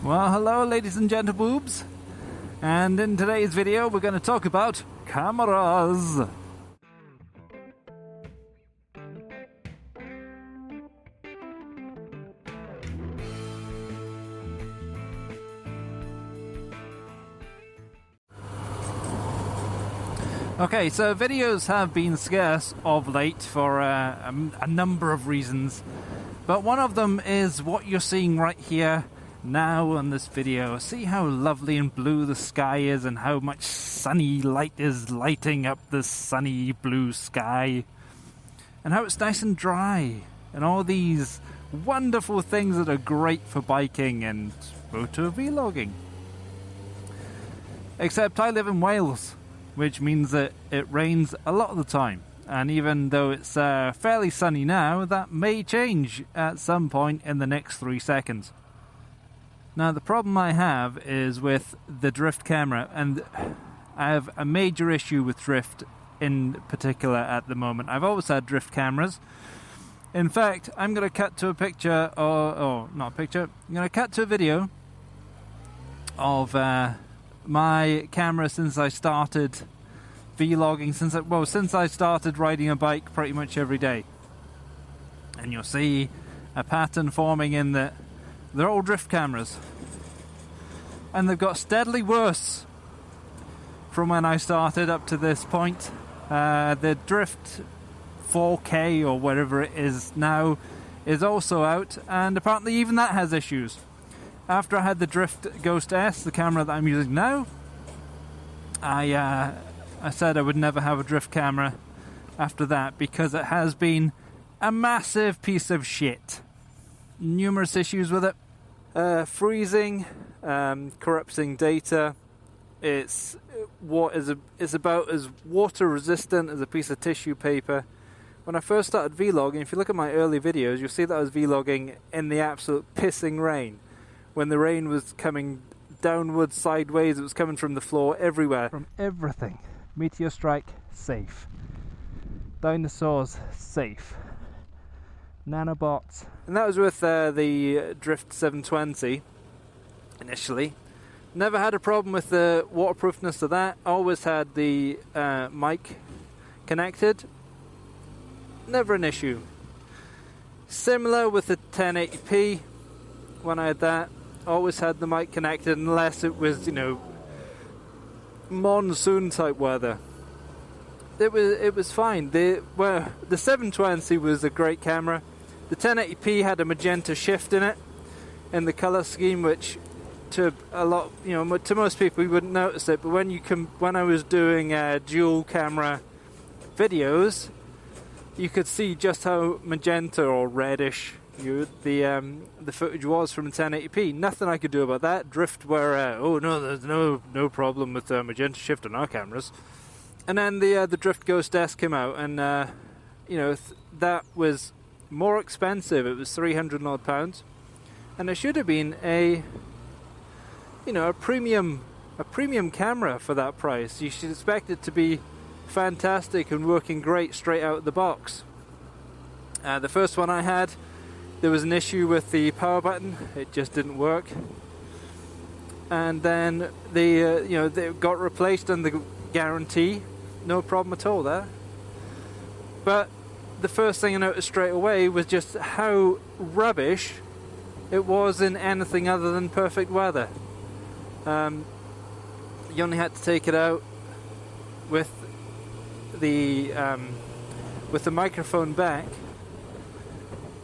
Well, hello ladies and gentleboobs, and in today's video we're going to talk about cameras. Okay, so videos have been scarce of late for a number of reasons, but one of them is what you're seeing right here now on this video. See how lovely and blue the sky is and how much sunny light is lighting up the sunny blue sky, and how it's nice and dry, and all these wonderful things that are great for biking and motor vlogging. Except I live in Wales, which means that it rains a lot of the time, and even though it's fairly sunny now, that may change at some point in the next 3 seconds. Now the problem I have is with the drift camera, and I have a major issue with drift in particular at the moment. I've always had drift cameras. In fact, I'm going to cut to a picture, or not a picture, I'm going to cut to a video of my camera since I started vlogging, since I started riding a bike pretty much every day. And you'll see a pattern forming in that they're all drift cameras, and they've got steadily worse from when I started up to this point. The Drift 4K or whatever it is now is also out, and apparently even that has issues. After I had the Drift Ghost S, the camera that I'm using now, I said I would never have a drift camera after that because it has been a massive piece of shit. Numerous issues with it. Freezing, corrupting data. It's about as water resistant as a piece of tissue paper. When I first started vlogging, if you look at my early videos, you'll see that I was vlogging in the absolute pissing rain. When the rain was coming downwards, sideways, it was coming from the floor, everywhere. From everything. Meteor strike, safe. Dinosaurs, safe. Nanobots. And that was with the Drift 720 initially. Never had a problem with the waterproofness of that. Always had the mic connected. Never an issue. Similar with the 1080p. When I had that, always had the mic connected unless it was, monsoon type weather. It was fine. The 720 was a great camera. The 1080p had a magenta shift in it, in the color scheme, which to a lot, to most people you wouldn't notice it. But when I was doing dual camera videos, you could see just how magenta or reddish the footage was from 1080p. Nothing I could do about that. Drift were there's no problem with magenta shift on our cameras. And then the Drift Ghost S came out, and that was more expensive. It was £300 odd, and it should have been a premium camera for that price. You should expect it to be fantastic and working great straight out of the box. The first one I had, there was an issue with the power button. It just didn't work, and then they got replaced on the guarantee. No problem at all there. But the first thing I noticed straight away was just how rubbish it was in anything other than perfect weather. You only had to take it out with the microphone back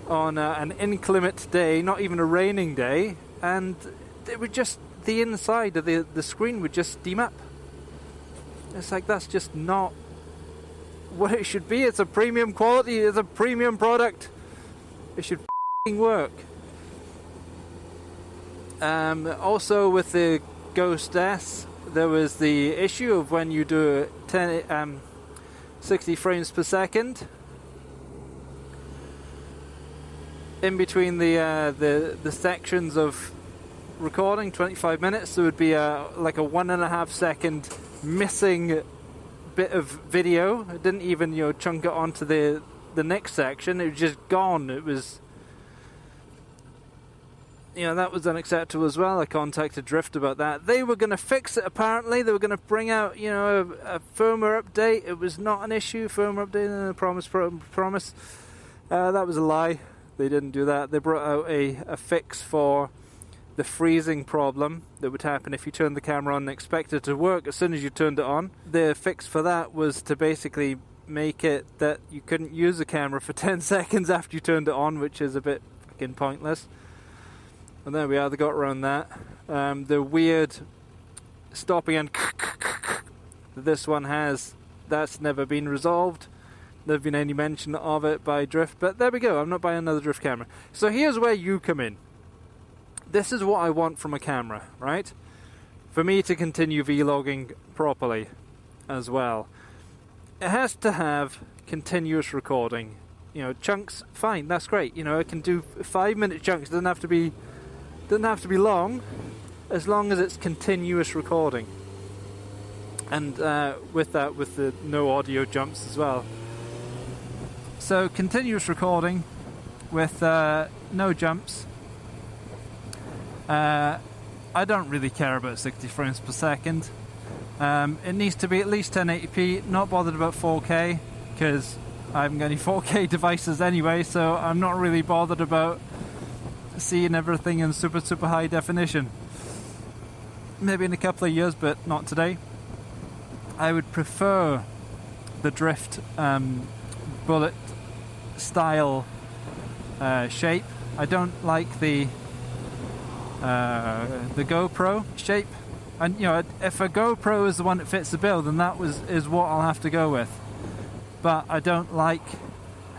on an inclement day, not even a raining day, and it would just, the inside of the screen would just steam up. It's like, that's just not what it should be. It's a premium quality, it's a premium product. It should work. Also with the Ghost S, there was the issue of when you do 60 frames per second. In between the sections of recording, 25 minutes, there would be like a 1.5 second missing bit of video. It didn't even chunk it onto the next section. It was just gone. It was you know, that was unacceptable as well. I contacted Drift about that. They were going to fix it, apparently. They were going to bring out, you know, a firmware update. It was not an issue. Firmware update, promise. That was a lie. They didn't do that. They brought out a fix for the freezing problem that would happen if you turned the camera on and expected it to work as soon as you turned it on. The fix for that was to basically make it that you couldn't use the camera for 10 seconds after you turned it on, which is a bit fucking pointless. And there we are, they got around that. The weird stopping and that this one has, that's never been resolved. Never been any mention of it by Drift, but there we go, I'm not buying another Drift camera. So here's where you come in. This is what I want from a camera, right? For me to continue vlogging properly as well. It has to have continuous recording. You know, chunks, fine, that's great. You know, I can do 5-minute chunks, doesn't have to be long, as long as it's continuous recording. And with that, with the no audio jumps as well. So continuous recording with no jumps. I don't really care about 60 frames per second. It needs to be at least 1080p, not bothered about 4K, because I haven't got any 4K devices anyway, so I'm not really bothered about seeing everything in super high definition. Maybe in a couple of years, but not today. I would prefer the Drift bullet style shape. I don't like the GoPro shape. And you know, if a GoPro is the one that fits the bill, then that is what I'll have to go with. But I don't like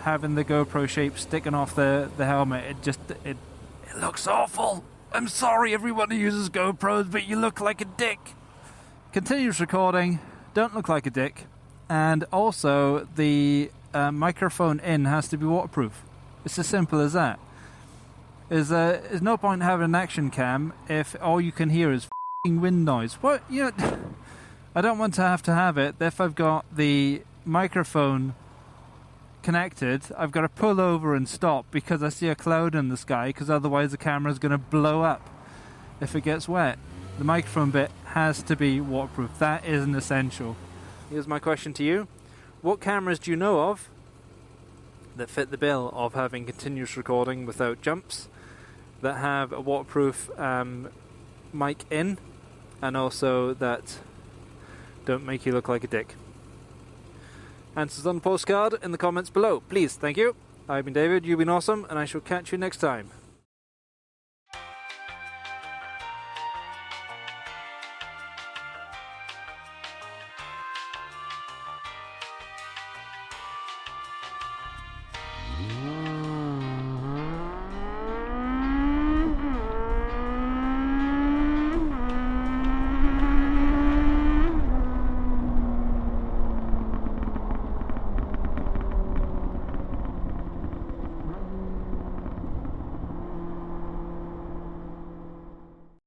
having the GoPro shape sticking off the helmet. It looks awful. I'm sorry everyone who uses GoPros, but you look like a dick. Continuous recording, don't look like a dick. And also the microphone in has to be waterproof. It's as simple as that. There's no point having an action cam if all you can hear is wind noise. What? You know, I don't want to have it. If I've got the microphone connected, I've got to pull over and stop because I see a cloud in the sky, because otherwise the camera's going to blow up if it gets wet. The microphone bit has to be waterproof. That is an essential. Here's my question to you. What cameras do you know of that fit the bill of having continuous recording without jumps, that have a waterproof mic in, and also that don't make you look like a dick? Answers on the postcard in the comments below, please. Thank you. I've been David, you've been awesome, and I shall catch you next time.